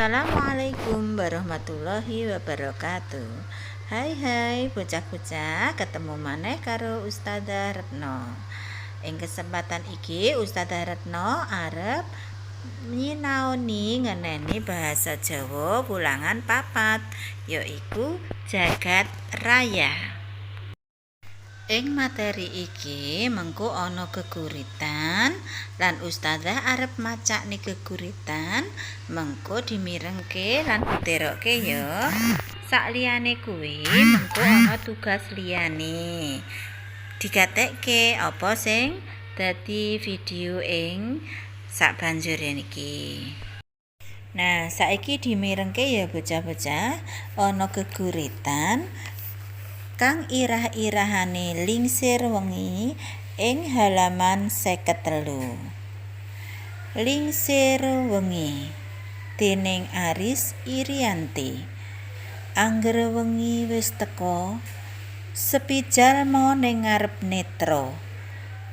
Assalamualaikum warahmatullahi wabarakatuh. Hai bocah-bocah, ketemu maneh karo Ustadzah Retno. Ing kesempatan iki Ustadzah Retno arep nyinaoni ngeneni bahasa Jawa ulangan papat, yaiku jagat raya. Ing materi iki mengko ana geguritan lan ustadzah arep macakne geguritan, mengko dimirengke lan diterokke ya. Sakliyane kuwi mengko ana tugas liyane. Digatekke apa sing dadi video ing sabanjure niki. Nah, saiki dimirengke ya bocah-bocah, ana geguritan kang irah-irahane lingsir wengi ing halaman 53. Lingsir wengi dening Aris Irianti. Angger wengi wis teka, sepi jalma ning ngarep netra.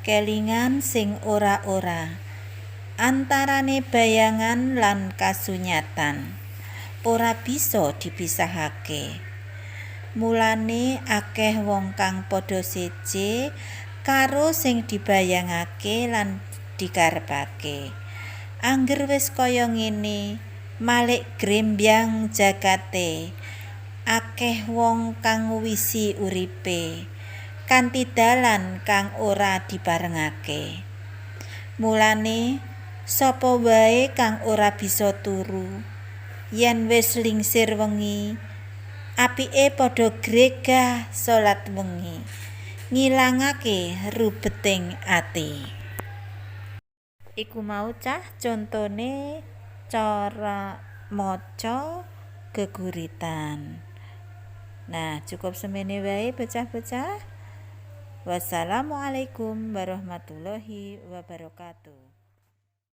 Kelingan sing ora-ora antarane bayangan lan kasunyatan ora bisa dipisahake. Mulane akeh wong kang padha seje karo sing dibayangake lan dikarepake. Angger wis kaya ngene, malik grembyang jagate. Akeh wong kang wisi uripe kanthi dalan kang ora dibarengake. Mulane sapa wae kang ora bisa turu yen wis lingsir wengi, apike padha gregah salat wengi, ngilangake rubeting ati. Iku mau cah contone cara maca geguritan. Nah, cukup semene wae bocah-bocah. Wassalamualaikum warahmatullahi wabarakatuh.